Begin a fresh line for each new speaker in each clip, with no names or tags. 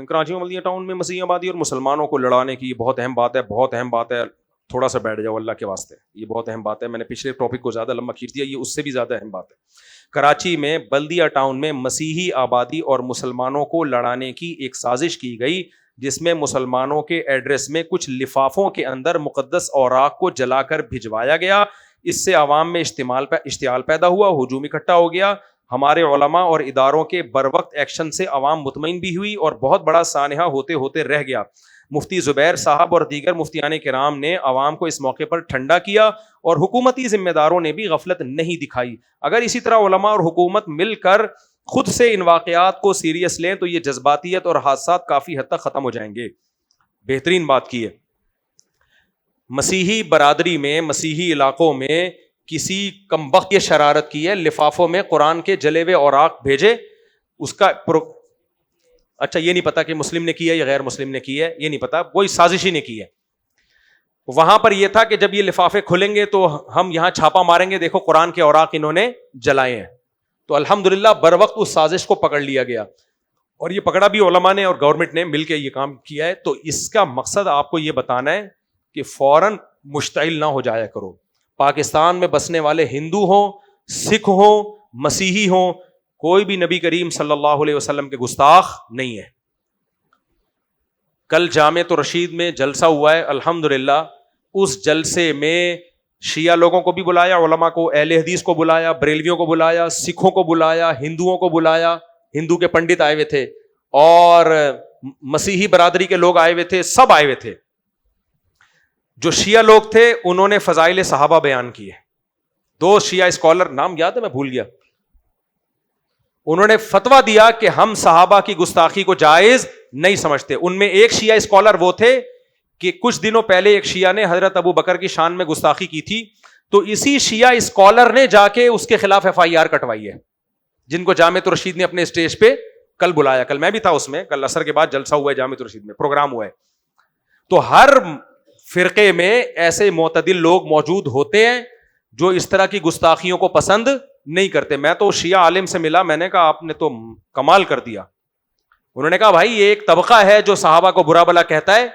کراچی بلدیہ ٹاؤن میں مسیحی آبادی اور مسلمانوں کو لڑانے کی بہت اہم بات ہے, بہت اہم بات ہے. تھوڑا سا بیٹھ جاؤ اللہ کے واسطے, یہ بہت اہم بات ہے. میں نے پچھلے ٹاپک کو زیادہ لمبا کھینچ دیا, یہ اس سے بھی زیادہ اہم بات ہے. کراچی میں بلدیہ ٹاؤن میں مسیحی آبادی اور مسلمانوں کو لڑانے کی ایک سازش کی گئی, جس میں مسلمانوں کے ایڈریس میں کچھ لفافوں کے اندر مقدس اوراق کو جلا کر بھجوایا گیا. اس سے عوام میں اشتعال پیدا ہوا, ہجوم اکٹھا ہو گیا. ہمارے علماء اور اداروں کے بروقت ایکشن سے عوام مطمئن بھی ہوئی اور بہت بڑا سانحہ ہوتے ہوتے رہ گیا. مفتی زبیر صاحب اور دیگر مفتیان کرام نے عوام کو اس موقع پر ٹھنڈا کیا اور حکومتی ذمہ داروں نے بھی غفلت نہیں دکھائی. اگر اسی طرح علماء اور حکومت مل کر خود سے ان واقعات کو سیریس لیں تو یہ جذباتیت اور حادثات کافی حد تک ختم ہو جائیں گے. بہترین بات کی ہے, مسیحی برادری میں, مسیحی علاقوں میں کسی کمبخت یہ شرارت کی ہے, لفافوں میں قرآن کے جلے ہوئے اوراق بھیجے. اس کا اچھا یہ نہیں پتا کہ مسلم نے کیا یا غیر مسلم نے کی ہے, یہ نہیں پتا, کوئی سازشی نے کی ہے. وہاں پر یہ تھا کہ جب یہ لفافے کھلیں گے تو ہم یہاں چھاپا ماریں گے, دیکھو قرآن کے اوراق انہوں نے جلائے ہیں. تو الحمدللہ بروقت اس سازش کو پکڑ لیا گیا, اور یہ پکڑا بھی علماء نے اور گورنمنٹ نے مل کے یہ کام کیا ہے. تو اس کا مقصد آپ کو یہ بتانا ہے کہ فوراً مشتعل نہ ہو جایا کرو. پاکستان میں بسنے والے ہندو ہوں, سکھ ہوں, مسیحی ہوں, کوئی بھی نبی کریم صلی اللہ علیہ وسلم کے گستاخ نہیں ہے. کل جامعۃ الرشید میں جلسہ ہوا ہے, الحمدللہ اس جلسے میں شیعہ لوگوں کو بھی بلایا, علماء کو, اہل حدیث کو بلایا, بریلویوں کو بلایا, سکھوں کو بلایا, ہندوؤں کو بلایا, ہندو کے پنڈت آئے ہوئے تھے, اور مسیحی برادری کے لوگ آئے ہوئے تھے, سب آئے ہوئے تھے. جو شیعہ لوگ تھے انہوں نے فضائل صحابہ بیان کیے. 2 شیعہ اسکالر, نام یاد ہے میں بھول گیا, انہوں نے فتویٰ دیا کہ ہم صحابہ کی گستاخی کو جائز نہیں سمجھتے. ان میں ایک شیعہ اسکالر وہ تھے کہ کچھ دنوں پہلے ایک شیعہ نے حضرت ابو بکر کی شان میں گستاخی کی تھی, تو اسی شیعہ اسکالر نے جا کے اس کے خلاف FIR کٹوائی ہے, جن کو جامعۃ الرشید نے اپنے اسٹیج پہ کل بلایا. کل میں بھی تھا اس میں, کل عصر کے بعد جلسہ ہوا ہے جامعۃ الرشید میں, پروگرام ہوا ہے. تو ہر فرقے میں ایسے معتدل لوگ موجود ہوتے ہیں جو اس طرح کی گستاخیوں کو پسند نہیں کرتے. میں تو شیعہ عالم سے ملا, میں نے کہا آپ نے تو کمال کر دیا. انہوں نے کہا بھائی یہ ایک طبقہ ہے جو صحابہ کو برا بلا کہتا ہے,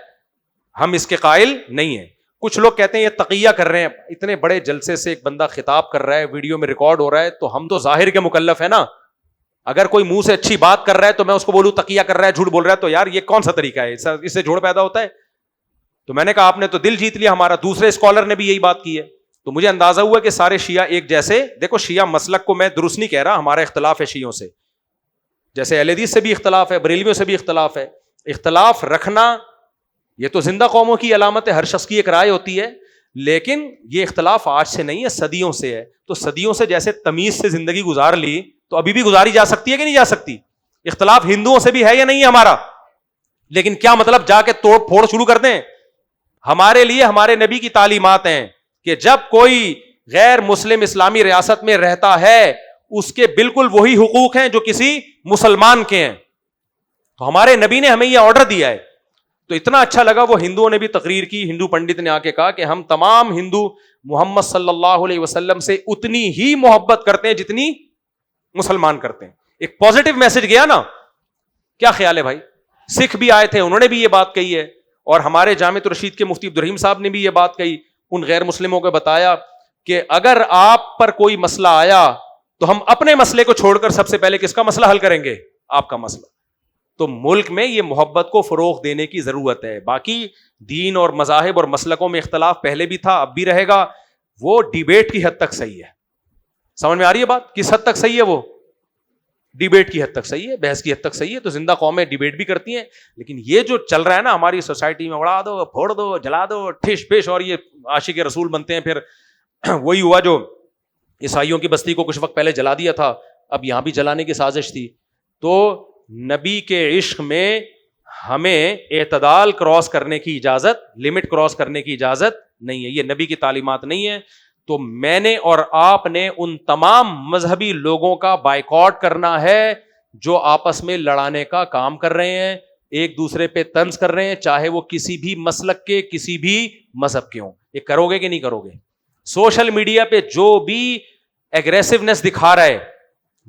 ہم اس کے قائل نہیں ہیں. کچھ لوگ کہتے ہیں یہ تقیہ کر رہے ہیں, اتنے بڑے جلسے سے ایک بندہ خطاب کر رہا ہے, ویڈیو میں ریکارڈ ہو رہا ہے, تو ہم تو ظاہر کے مکلف ہے نا. اگر کوئی منہ سے اچھی بات کر رہا ہے تو میں اس کو بولوں تقیہ کر رہا ہے, جھوٹ بول رہا ہے, تو یار یہ کون سا طریقہ ہے, اس سے جھوٹ پیدا ہوتا ہے. تو میں نے کہا آپ نے تو دل جیت لیا ہمارا. دوسرے اسکالر نے بھی یہی بات کی ہے. تو مجھے اندازہ ہوا کہ سارے شیعہ ایک جیسے, دیکھو شیعہ مسلک کو میں درست نہیں کہہ رہا, ہمارا اختلاف ہے شیعوں سے, جیسے اہل حدیث سے بھی اختلاف ہے, بریلویوں سے بھی اختلاف ہے. اختلاف رکھنا یہ تو زندہ قوموں کی علامت ہے, ہر شخص کی ایک رائے ہوتی ہے, لیکن یہ اختلاف آج سے نہیں ہے, صدیوں سے ہے. تو صدیوں سے جیسے تمیز سے زندگی گزار لی, تو ابھی بھی گزاری جا سکتی ہے کہ نہیں جا سکتی. اختلاف ہندوؤں سے بھی ہے یا نہیں ہے ہمارا, لیکن کیا مطلب جا کے توڑ پھوڑ شروع کر دیں. ہمارے لیے ہمارے نبی کی تعلیمات ہیں کہ جب کوئی غیر مسلم اسلامی ریاست میں رہتا ہے اس کے بالکل وہی حقوق ہیں جو کسی مسلمان کے ہیں. تو ہمارے نبی نے ہمیں یہ آرڈر دیا ہے. تو اتنا اچھا لگا, وہ ہندوؤں نے بھی تقریر کی, ہندو پنڈت نے آ کے کہا کہ ہم تمام ہندو محمد صلی اللہ علیہ وسلم سے اتنی ہی محبت کرتے ہیں جتنی مسلمان کرتے ہیں. ایک پازیٹو میسج گیا نا. کیا خیال ہے بھائی؟ سکھ بھی آئے تھے, انہوں نے بھی یہ بات کہی ہے, اور ہمارے جامعۃ الرشید کے مفتی عبدالرحیم صاحب نے بھی یہ بات کہی. ان غیر مسلموں کو بتایا کہ اگر آپ پر کوئی مسئلہ آیا تو ہم اپنے مسئلے کو چھوڑ کر سب سے پہلے کس کا مسئلہ حل کریں گے؟ آپ کا مسئلہ. تو ملک میں یہ محبت کو فروغ دینے کی ضرورت ہے. باقی دین اور مذاہب اور مسلکوں میں اختلاف پہلے بھی تھا, اب بھی رہے گا. وہ ڈیبیٹ کی حد تک صحیح ہے. سمجھ میں آ رہی ہے بات؟ کس حد تک صحیح ہے؟ وہ ڈیبیٹ کی حد تک صحیح ہے, بحث کی حد تک صحیح ہے. تو زندہ قومیں ڈیبیٹ بھی کرتی ہیں, لیکن یہ جو چل رہا ہے نا ہماری سوسائٹی میں, اڑا دو, پھوڑ دو, جلا دو, ٹھش پیش, اور یہ عاشق رسول بنتے ہیں. پھر وہی ہوا جو عیسائیوں کی بستی کو کچھ وقت پہلے جلا دیا تھا, اب یہاں بھی جلانے کی سازش تھی. تو نبی کے عشق میں ہمیں اعتدال کراس کرنے کی اجازت, لمٹ کراس کرنے کی اجازت نہیں ہے. یہ نبی کی تعلیمات نہیں ہے. تو میں نے اور آپ نے ان تمام مذہبی لوگوں کا بائیکاٹ کرنا ہے جو آپس میں لڑانے کا کام کر رہے ہیں, ایک دوسرے پہ طنز کر رہے ہیں, چاہے وہ کسی بھی مسلک کے, کسی بھی مذہب کے ہوں. یہ کرو گے کہ نہیں کرو گے؟ سوشل میڈیا پہ جو بھی ایگریسونیس دکھا رہا ہے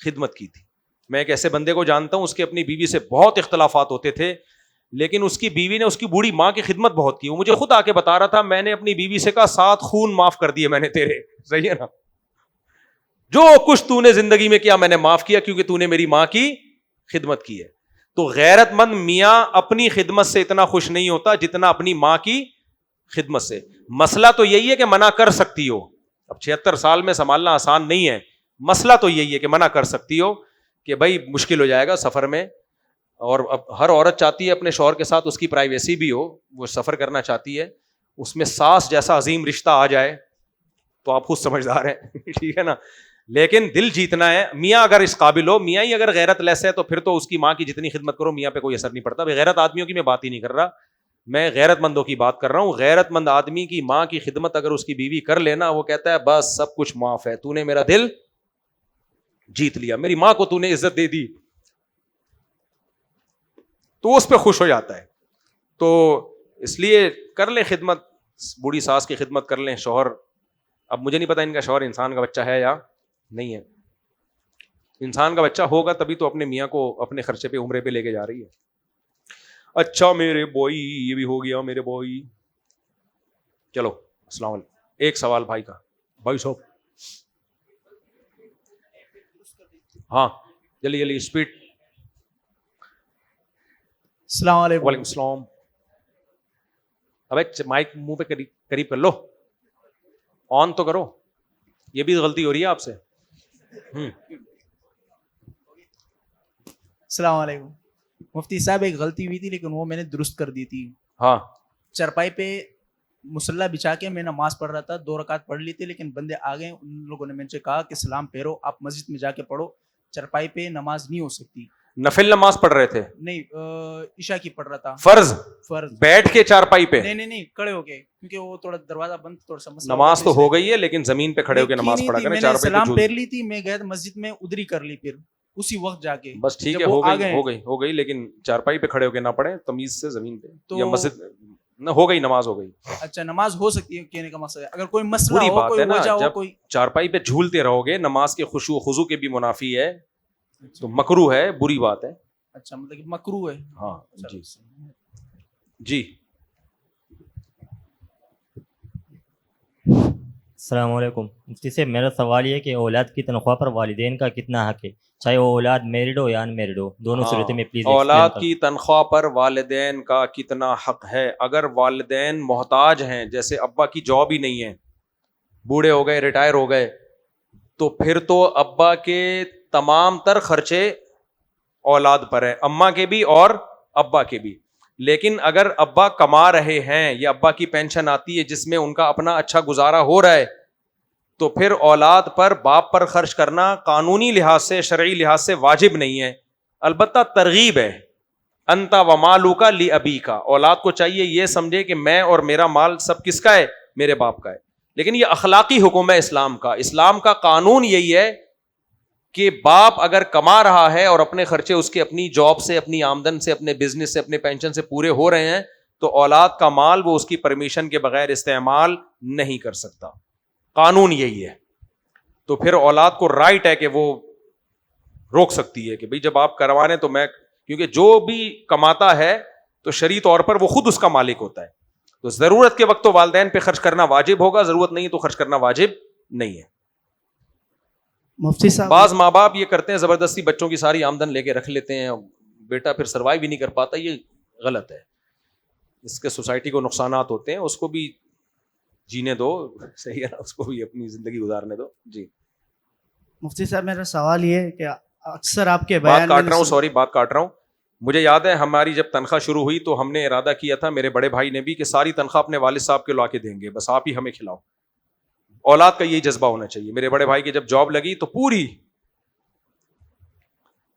خدمت کی تھی. میں ایک ایسے بندے کو جانتا ہوں, اس کے اپنی بیوی سے بہت اختلافات ہوتے تھے, لیکن اس کی بیوی نے اس کی بوڑھی ماں کی خدمت بہت کی. وہ مجھے خود آ کے بتا رہا تھا, میں نے اپنی بیوی سے کہا 7 خون معاف کر دیے میں نے تیرے, صحیح ہے نا, جو کچھ تو نے زندگی میں کیا میں نے معاف کیا, کیونکہ تو نے میری ماں کی خدمت کی ہے. تو غیرت مند میاں اپنی خدمت سے اتنا خوش نہیں ہوتا جتنا اپنی ماں کی خدمت سے. مسئلہ تو یہی ہے کہ منع کر سکتی ہو, اب 76 سال میں سنبھالنا آسان نہیں ہے, مسئلہ تو یہی ہے کہ منع کر سکتی ہو کہ بھائی مشکل ہو جائے گا سفر میں. اور اب ہر عورت چاہتی ہے اپنے شوہر کے ساتھ اس کی پرائیویسی بھی ہو, وہ سفر کرنا چاہتی ہے, اس میں ساس جیسا عظیم رشتہ آ جائے تو آپ خود سمجھدار ہیں, ٹھیک ہے نا. لیکن دل جیتنا ہے. میاں اگر اس قابل ہو, میاں ہی اگر غیرت لیس ہے تو پھر تو اس کی ماں کی جتنی خدمت کرو میاں پہ کوئی اثر نہیں پڑتا. غیرت آدمیوں کی میں بات ہی نہیں کر رہا, میں غیرت مندوں کی بات کر رہا ہوں. غیرت مند آدمی کی ماں کی خدمت اگر اس کی بیوی کر لینا, وہ کہتا ہے بس سب کچھ معاف ہے, تو نے میرا دل جیت لیا, میری ماں کو تو نے عزت دے دی, تو اس پہ خوش ہو جاتا ہے. تو اس لیے کر لیں خدمت, بوڑھی ساس کی خدمت کر لیں. شوہر, اب مجھے نہیں پتا ان کا شوہر انسان کا بچہ ہے یا نہیں ہے. انسان کا بچہ ہوگا تبھی تو اپنے میاں کو اپنے خرچے پہ عمرے پہ لے کے جا رہی ہے. اچھا میرے بوئی, یہ بھی ہو گیا میرے بوئی. چلو السلام علیکم. ایک سوال بھائی کا, بھائی صاحب, ہاں جلدی جلدی اسپیڈ.
السلام علیکم.
وعلیکم السلام. ابے مائک منہ پہ قریب کر لو, آن تو کرو. یہ بھی غلطی ہو رہی ہے آپ سے.
السلام علیکم. مفتی صاحب ایک غلطی ہوئی تھی لیکن وہ میں نے درست کر دی تھی.
ہاں,
چرپائی پہ مصلی بچھا کے میں نماز پڑھ رہا تھا, 2 رکعت پڑھ لی تھی, لیکن بندے آ گئے, ان لوگوں نے مجھ سے کہا کہ سلام پھیرو, آپ مسجد میں جا کے پڑھو, چرپائی پہ نماز نہیں ہو سکتی.
نفل نماز پڑھ رہے تھے؟
نہیں, عشاء کی پڑھ رہا تھا.
فرض
فرض
بیٹھ کے چارپائی پہ؟
نہیں کھڑے ہو کے, کیونکہ وہ تھوڑا دروازہ بند, تھوڑا سا مسئلہ.
نماز تو ہو گئی ہے لیکن زمین پہ کھڑے ہو کے نماز پڑھا کریں.
میں نے سلام پھیر لی تھی, میں گیا مسجد میں, ادھر ہی کر لی پھر اسی وقت جا کے.
بس ٹھیک ہے, ہو گئی لیکن چارپائی پہ کھڑے ہو کے نہ پڑھیں, تمیز سے زمین پہ یا مسجد نہ. ہو گئی نماز, ہو گئی.
اچھا نماز ہو سکتی ہے کہنے کا مقصد ہے. اگر کوئی مسئلہ
بری
ہو,
بات
کوئی
ہے نا,
وجہ ہو,
جب
کوئی
چارپائی پہ جھولتے رہو گے نماز کے خشوع و خضوع کے بھی منافی ہے, تو مکروہ ہے, بری بات ہے.
اچھا مطلب کہ مکروہ ہے.
ہاں جی جی.
السلام علیکم. مفتی صاحب میرا سوال یہ کہ اولاد کی تنخواہ پر والدین کا کتنا حق ہے, چاہے وہ اولاد میرڈ ہو یا ان میرڈ ہو, دونوں صورتیں میں پلیز.
اولاد کی تنخواہ پر والدین کا کتنا حق ہے؟ اگر والدین محتاج ہیں, جیسے ابا کی جاب ہی نہیں ہے, بوڑھے ہو گئے, ریٹائر ہو گئے, تو پھر تو ابا کے تمام تر خرچے اولاد پر ہے, اماں کے بھی اور ابا کے بھی. لیکن اگر ابا کما رہے ہیں یا ابا کی پینشن آتی ہے جس میں ان کا اپنا اچھا گزارا ہو رہا ہے, تو پھر اولاد پر, باپ پر خرچ کرنا قانونی لحاظ سے, شرعی لحاظ سے واجب نہیں ہے. البتہ ترغیب ہے, انت و مالک لابیک. اولاد کو چاہیے یہ سمجھے کہ میں اور میرا مال سب کس کا ہے؟ میرے باپ کا ہے. لیکن یہ اخلاقی حکم ہے اسلام کا. اسلام کا قانون یہی ہے کہ باپ اگر کما رہا ہے اور اپنے خرچے اس کے اپنی جاب سے, اپنی آمدن سے, اپنے بزنس سے, اپنے پینشن سے پورے ہو رہے ہیں, تو اولاد کا مال وہ اس کی پرمیشن کے بغیر استعمال نہیں کر سکتا. قانون یہی ہے. تو پھر اولاد کو رائٹ ہے کہ وہ روک سکتی ہے کہ بھئی جب آپ کروانے تو میں, کیونکہ جو بھی کماتا ہے تو شرعی طور پر وہ خود اس کا مالک ہوتا ہے. تو ضرورت کے وقت تو والدین پہ خرچ کرنا واجب ہوگا, ضرورت نہیں تو خرچ کرنا واجب نہیں ہے.
مفتی صاحب
بعض ماں باپ یہ کرتے ہیں, زبردستی بچوں کی ساری آمدن لے کے رکھ لیتے ہیں, بیٹا پھر سروائیو بھی نہیں کر پاتا. یہ غلط ہے, اس کے سوسائٹی کو نقصانات ہوتے ہیں. اس کو بھی جینے دو, صحیح ہے نا, اس کو بھی اپنی زندگی گزارنے دو. جی
مفتی صاحب میرا سوال یہ ہے کہ اکثر آپ کے
بات کاٹ رہا ہوں, سوری بات کاٹ رہا ہوں. مجھے یاد ہے ہماری جب تنخواہ شروع ہوئی تو ہم نے ارادہ کیا تھا, میرے بڑے بھائی نے بھی, کہ ساری تنخواہ اپنے والد صاحب کے لا کے دیں گے, بس آپ ہی ہمیں کھلاؤ. اولاد کا یہی جذبہ ہونا چاہیے. میرے بڑے بھائی کی جب جاب لگی تو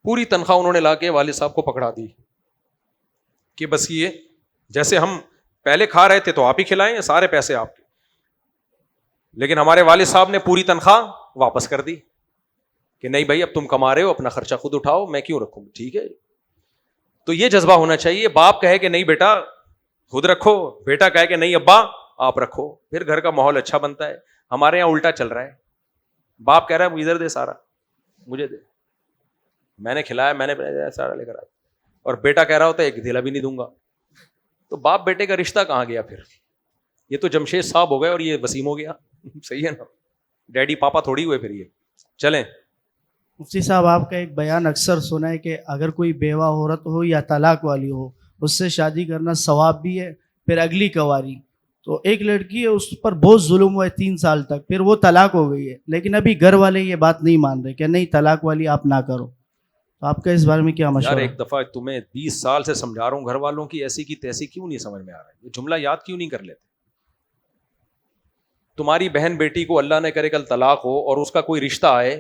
پوری تنخواہ انہوں نے لا کے والد صاحب کو پکڑا دی کہ بس یہ جیسے ہم پہلے کھا رہے تھے تو آپ ہی کھلائیں, سارے پیسے آپ کے. لیکن ہمارے والد صاحب نے پوری تنخواہ واپس کر دی کہ نہیں بھائی اب تم کما رہے ہو, اپنا خرچہ خود اٹھاؤ, میں کیوں رکھوں. ٹھیک ہے, تو یہ جذبہ ہونا چاہیے. باپ کہے کہ نہیں بیٹا خود رکھو, بیٹا کہے کہ نہیں ابا آپ رکھو, پھر گھر کا ماحول اچھا بنتا ہے. ہمارے یہاں الٹا چل رہا ہے, باپ کہہ رہا ہے ادھر دے, سارا مجھے دے. میں نے کھلایا, میں نے سارا لے کر آیا, اور بیٹا کہہ رہا ہوتا ہے ایک دھیلا بھی نہیں دوں گا. تو باپ بیٹے کا رشتہ کہاں گیا پھر؟ یہ تو جمشید صاحب ہو گئے اور یہ وسیم ہو گیا. صحیح ہے نا, ڈیڈی پاپا تھوڑی ہوئے پھر یہ. چلیں.
مفتی صاحب آپ کا ایک بیان اکثر سنا ہے کہ اگر کوئی بیوہ عورت ہو یا طلاق والی ہو, اس سے شادی کرنا ثواب بھی ہے. پھر اگلی کواری, تو ایک لڑکی ہے اس پر بہت ظلم ہوا ہے 3 سال تک, پھر وہ طلاق ہو گئی ہے, لیکن ابھی گھر والے یہ بات نہیں مان رہے کہ نہیں طلاق والی آپ نہ کرو. تو آپ کا اس بارے میں کیا
یار
مشورہ ہے؟
ایک دفعہ تمہیں 20 سال سے سمجھا رہا ہوں, گھر والوں کی ایسی کی تیسی کیوں نہیں سمجھ میں آ رہا ہے؟ یہ جملہ یاد کیوں نہیں کر لیتے؟ تمہاری بہن بیٹی کو اللہ نہ کرے کل طلاق ہو اور اس کا کوئی رشتہ آئے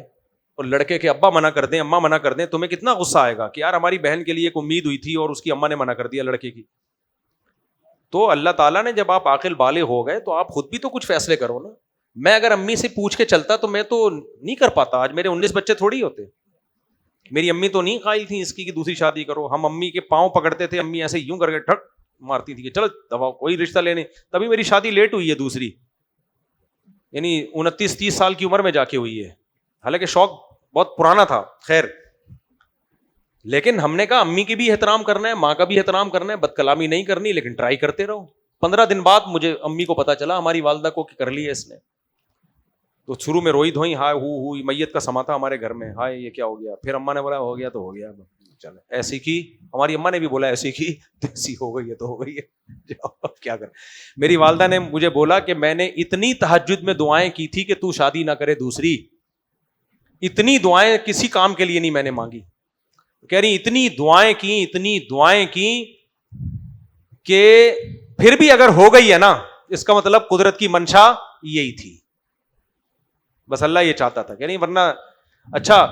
اور لڑکے کے ابا منع کر دیں, اماں منع کر دیں, تمہیں کتنا غصہ آئے گا کہ یار ہماری بہن کے لیے ایک امید ہوئی تھی اور اس کی اماں نے منع کر دیا لڑکے کی. تو اللہ تعالیٰ نے جب آپ عاقل بالغ ہو گئے تو آپ خود بھی تو کچھ فیصلے کرو نا. میں اگر امی سے پوچھ کے چلتا تو میں تو نہیں کر پاتا. آج میرے 19 بچے تھوڑی ہوتے. میری امی تو نہیں قائل تھیں اس کی کہ دوسری شادی کرو. ہم امی کے پاؤں پکڑتے تھے, امی ایسے یوں کر کے ٹھک مارتی تھی کہ چلو دباؤ کوئی رشتہ لینے. تبھی میری شادی لیٹ ہوئی ہے دوسری, یعنی 29-30 سال کی عمر میں جا کے ہوئی ہے, حالانکہ شوق بہت پرانا تھا. خیر, لیکن ہم نے کہا امی کی بھی احترام کرنا ہے, ماں کا بھی احترام کرنا ہے, بد کلامی نہیں کرنی, لیکن ٹرائی کرتے رہو. 15 دن بعد مجھے امی کو پتا چلا ہماری والدہ کو کر لی ہے اس نے. تو شروع میں روئی دھوئی, ہائے ہوئی, میت کا سما تھا ہمارے گھر میں, ہائے یہ کیا ہو گیا. پھر اماں نے بولا ہو گیا تو ہو گیا, چلے ایسی کی. ہماری اماں نے بھی بولا ایسی کی, ایسی ہو گئی ہے تو ہو گئی ہے, اب کیا کریں. میری والدہ نے مجھے بولا کہ میں نے اتنی تہجد میں دعائیں کی تھی کہ تو شادی نہ کرے دوسری. اتنی دعائیں کسی کام کے لیے نہیں میں نے مانگی. کہہ رہی اتنی دعائیں کی کہ پھر بھی اگر ہو گئی ہے نا, اس کا مطلب قدرت کی منشا یہی تھی, بس اللہ یہ چاہتا تھا. کہہ رہی ورنہ اچھا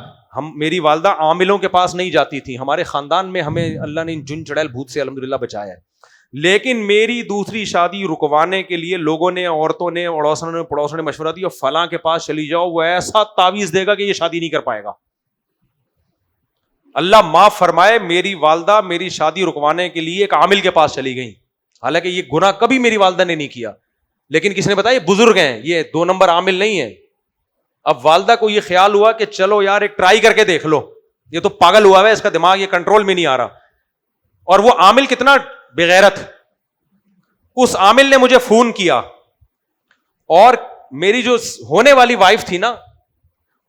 میری والدہ عاملوں کے پاس نہیں جاتی تھی, ہمارے خاندان میں ہمیں اللہ نے جن چڑیل بھوت سے الحمدللہ بچایا ہے. لیکن میری دوسری شادی رکوانے کے لیے لوگوں نے, عورتوں نے, اڑوسنوں نے, پڑوسوں نے مشورہ دیا فلاں کے پاس چلی جاؤ, وہ ایسا تعویذ دے گا کہ یہ شادی نہیں کر پائے گا. اللہ معاف فرمائے, میری والدہ میری شادی رکوانے کے لیے ایک عامل کے پاس چلی گئی. حالانکہ یہ گناہ کبھی میری والدہ نے نہیں کیا, لیکن کس نے بتایا یہ بزرگ ہیں, یہ 2 نمبر عامل نہیں ہے. اب والدہ کو یہ خیال ہوا کہ چلو یار ایک ٹرائی کر کے دیکھ لو, یہ تو پاگل ہوا ہے, اس کا دماغ یہ کنٹرول میں نہیں آ رہا. اور وہ عامل کتنا بغیرت, اس عامل نے مجھے فون کیا اور میری جو ہونے والی وائف تھی نا,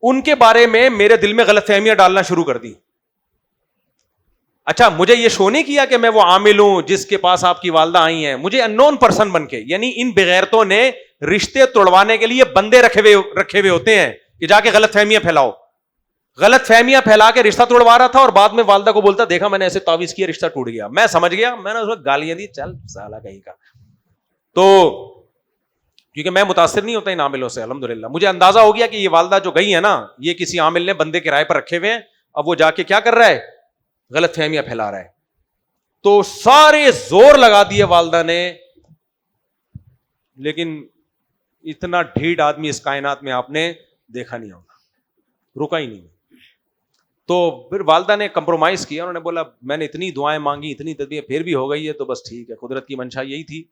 ان کے بارے میں میرے دل میں غلط فہمیاں ڈالنا شروع کر دی. اچھا مجھے یہ شو نہیں کیا کہ میں وہ عامل ہوں جس کے پاس آپ کی والدہ آئی ہیں, مجھے ان نون پرسن بن کے, یعنی ان بغیرتوں نے رشتے توڑوانے کے لیے بندے رکھے ہوئے ہوتے ہیں کہ جا کے غلط فہمیاں پھیلاؤ. غلط فہمیاں پھیلا کے رشتہ توڑوا رہا تھا اور بعد میں والدہ کو بولتا دیکھا میں نے ایسے تعویذ کیا رشتہ ٹوٹ گیا. میں سمجھ گیا, میں نے اس وقت گالیاں دی, چل سالا کہیں کا. تو کیونکہ میں متاثر نہیں ہوتا ان عاملوں سے الحمدللہ, مجھے اندازہ ہو گیا کہ یہ والدہ جو گئی ہے نا, یہ کسی عامل نے بندے کرائے پر رکھے ہوئے ہیں, اب وہ جا کے کیا کر رہا ہے, غلط فہمیاں پھیلا رہا ہے. تو سارے زور لگا دیے والدہ نے, لیکن اتنا ڈھیٹ آدمی اس کائنات میں آپ نے دیکھا نہیں ہوگا, رکا ہی نہیں. تو پھر والدہ نے کمپرومائز کیا, انہوں نے بولا میں نے اتنی دعائیں مانگی, اتنی تدبیر, پھر بھی ہو گئی ہے تو بس ٹھیک ہے, قدرت کی منشا یہی تھی,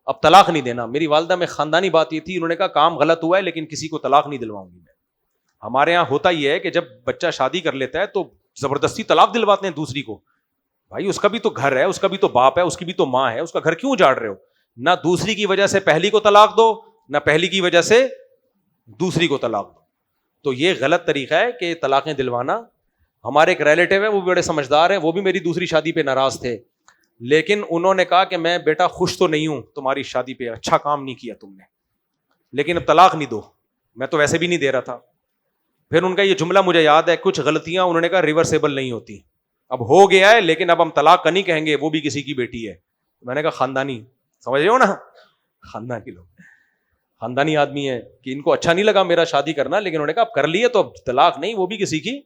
اب طلاق نہیں دینا. میری والدہ میں خاندانی بات یہ تھی, انہوں نے کہا کام غلط ہوا ہے لیکن کسی کو طلاق نہیں دلواؤں گی میں. ہمارے یہاں ہوتا یہ ہے کہ جب بچہ شادی کر لیتا ہے تو زبردستی طلاق دلواتے ہیں دوسری کو. بھائی اس کا بھی تو گھر ہے, اس کا بھی تو باپ ہے, اس کی بھی تو ماں ہے, اس کا گھر کیوں اجاڑ رہے ہو؟ نہ دوسری کی وجہ سے پہلی کو طلاق دو, نہ پہلی کی وجہ سے دوسری کو طلاق دو. تو یہ غلط طریقہ ہے کہ طلاقیں دلوانا. ہمارے ایک ریلیٹیو ہیں, وہ بھی بڑے سمجھدار ہیں, وہ بھی میری دوسری شادی پہ ناراض تھے, لیکن انہوں نے کہا کہ میں بیٹا خوش تو نہیں ہوں تمہاری شادی پہ, اچھا کام نہیں کیا تم نے, لیکن اب طلاق نہیں دو. میں تو ویسے بھی نہیں دے رہا تھا. پھر ان کا یہ جملہ مجھے یاد ہے, کچھ غلطیاں انہوں نے کہا ریورسیبل نہیں ہوتی, اب ہو گیا ہے لیکن اب ہم طلاق کا نہیں کہیں گے, وہ بھی کسی کی بیٹی ہے. میں نے کہا خاندانی, سمجھ رہے ہو نا, خاندان کے لوگ خاندانی آدمی ہے کہ ان کو اچھا نہیں لگا میرا شادی کرنا, لیکن انہوں نے کہا اب کر لیے تو اب طلاق نہیں, وہ بھی کسی کی.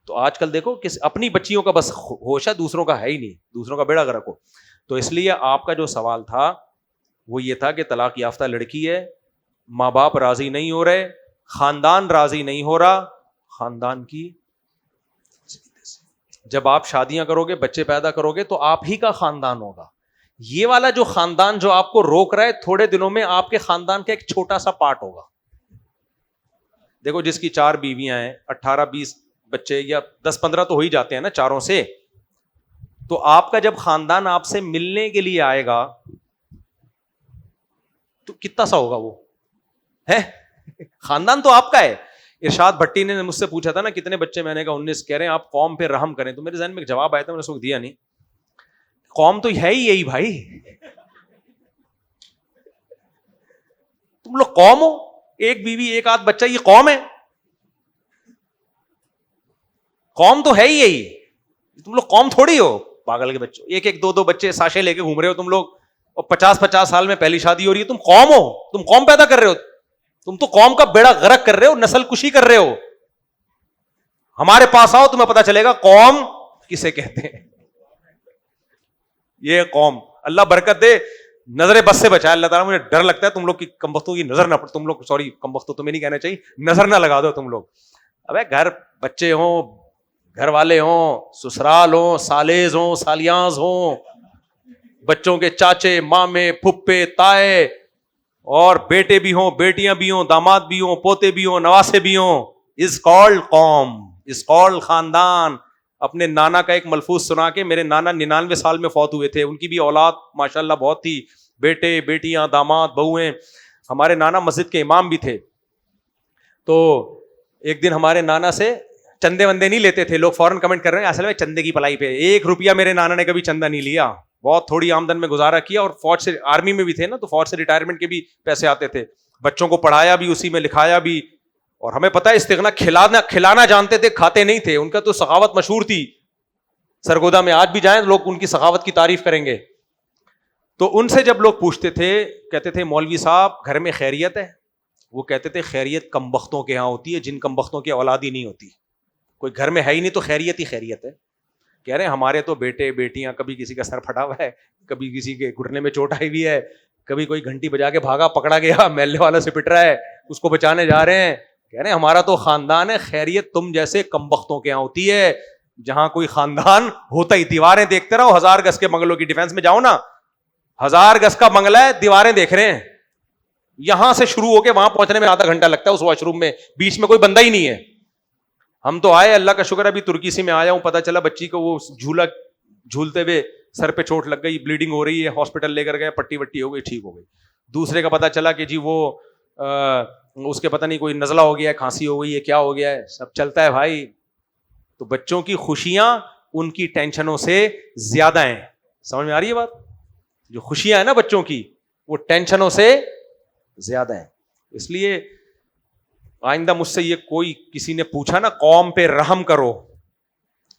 تو آج کل دیکھو اپنی بچیوں کا بس ہوش ہے, دوسروں کا ہے ہی نہیں, دوسروں کا بیڑا غرق ہو. تو اس لیے آپ کا جو سوال تھا وہ یہ تھا کہ طلاق یافتہ لڑکی ہے, ماں باپ راضی نہیں ہو رہے, خاندان راضی نہیں ہو رہا, خاندان کی جب آپ شادیاں کرو گے, بچے پیدا کرو گے تو آپ ہی کا خاندان ہوگا. یہ والا جو خاندان جو آپ کو روک رہا ہے, تھوڑے دنوں میں آپ کے خاندان کا ایک چھوٹا سا پارٹ ہوگا. دیکھو جس کی 4 بیویاں ہیں, 18-20 بچے یا 10-15 تو ہو ہی جاتے ہیں نا چاروں سے. تو آپ کا جب خاندان آپ سے ملنے کے لیے آئے گا تو کتنا سا ہوگا وہ ہے. خاندان تو آپ کا ہے. ارشاد بھٹی نے مجھ سے پوچھا تھا نا کتنے بچے, میں نے کہا 19. کہہ رہے ہیں آپ قوم پہ رحم کریں, تو میرے ذہن میں ایک جواب آیا تھا, میں نے اس وقت دیا نہیں. قوم تو ہے ہی یہی بھائی, تم لوگ قوم ہو, ایک بیوی ایک آدھ بچہ, یہ قوم ہے. قوم تو ہے ہی یہی, تم لوگ قوم تھوڑی ہو پاگل کے بچوں. ایک ایک 2 بچے ساشے لے کے گھوم رہے ہو تم لوگ, اور 50 سال میں پہلی شادی ہو رہی ہے. تم قوم ہو, تم قوم پیدا کر رہے ہو, تم تو قوم کا بیڑا غرق کر رہے ہو, نسل کشی کر رہے ہو. ہمارے پاس آؤ تمہیں پتا چلے گا قوم کسے کہتے ہیں. یہ قوم, اللہ برکت دے, نظر بس سے بچائے اللہ تعالیٰ. مجھے ڈر لگتا ہے تم لوگ کی کمبختوں کی نظر نہ پڑ, تم لوگ سوری کمبختوں تمہیں نہیں کہنا چاہیے, نظر نہ لگا دو تم لوگ. ابے گھر بچے ہوں, گھر والے ہوں, سسرال ہوں, سالیز ہوں, سالیاز ہوں, بچوں کے چاچے مامے پھپھے تائے, اور بیٹے بھی ہوں, بیٹیاں بھی ہوں, داماد بھی ہوں, پوتے بھی ہوں, نواسے بھی ہوں. از کالڈ قوم, از کالڈ خاندان. اپنے نانا کا ایک ملفوظ سنا کے, میرے نانا 99 سال میں فوت ہوئے تھے, ان کی بھی اولاد ماشاءاللہ بہت تھی, بیٹے بیٹیاں داماد بہویں. ہمارے نانا مسجد کے امام بھی تھے. تو ایک دن ہمارے نانا سے چندے وندے نہیں لیتے تھے. لوگ فوراً کمنٹ کر رہے ہیں اصل میں چندے کی پلائی پہ, 1 روپیہ میرے نانا نے کبھی چندہ نہیں لیا. بہت تھوڑی آمدن میں گزارا کیا, اور فوج سے, آرمی میں بھی تھے نا, تو فوج سے ریٹائرمنٹ کے بھی پیسے آتے تھے. بچوں کو پڑھایا بھی اسی میں, لکھایا بھی. اور ہمیں پتا ہے استغنا کھلانا جانتے تھے, کھاتے نہیں تھے. ان کا تو سخاوت مشہور تھی. سرگودا میں آج بھی جائیں لوگ ان کی سخاوت کی تعریف کریں گے. تو ان سے جب لوگ پوچھتے تھے, کہتے تھے مولوی صاحب گھر میں خیریت ہے؟ وہ کہتے تھے خیریت کم بختوں کے ہاں ہوتی ہے, جن کم بختوں کی اولاد ہی نہیں ہوتی. کوئی گھر میں ہے ہی نہیں تو خیریت ہی خیریت ہے. کہہ رہے ہیں ہمارے تو بیٹے بیٹیاں, کبھی کسی کا سر پھٹا ہوا ہے, کبھی کسی کے گھٹنے میں چوٹ آئی ہوئی ہے, کبھی کوئی گھنٹی بجا کے بھاگا پکڑا گیا, محلے والا سے پٹ رہا ہے, اس کو بچانے جا رہے ہیں. کہہ رہے ہیں ہمارا تو خاندان ہے, خیریت تم جیسے کم بختوں کے یہاں ہوتی ہے. جہاں کوئی خاندان ہوتا ہی, دیواریں دیکھتے رہو, 1000 گز کے بنگلوں کی ڈیفینس میں جاؤ نا, 1000 گز کا بنگلہ ہے, دیواریں دیکھ رہے ہیں, یہاں سے شروع ہو کے وہاں پہنچنے میں آدھا گھنٹہ لگتا ہے اس واش روم میں, بیچ میں کوئی بندہ ہی نہیں ہے. ہم تو آئے, اللہ کا شکر ہے ابھی ترکی سے میں آیا ہوں, پتا چلا بچی کو وہ جھولا جھولتے ہوئے سر پہ چوٹ لگ گئی, بلیڈنگ ہو رہی ہے, ہاسپٹل لے کر گئے, پٹی وٹی ہو گئی, ٹھیک ہو گئی. دوسرے کا پتا چلا کہ جی وہ اس کے پتہ نہیں کوئی نزلہ ہو گیا ہے, کھانسی ہو گئی ہے, کیا ہو گیا ہے, سب چلتا ہے بھائی. تو بچوں کی خوشیاں ان کی ٹینشنوں سے زیادہ ہیں. سمجھ میں آ رہی ہے بات؟ جو خوشیاں ہیں نا بچوں کی, وہ ٹینشنوں سے زیادہ ہیں. اس لیے آئندہ مجھ سے یہ کوئی کسی نے پوچھا نا قوم پہ رحم کرو,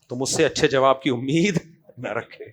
تو مجھ سے اچھے جواب کی امید نہ رکھے.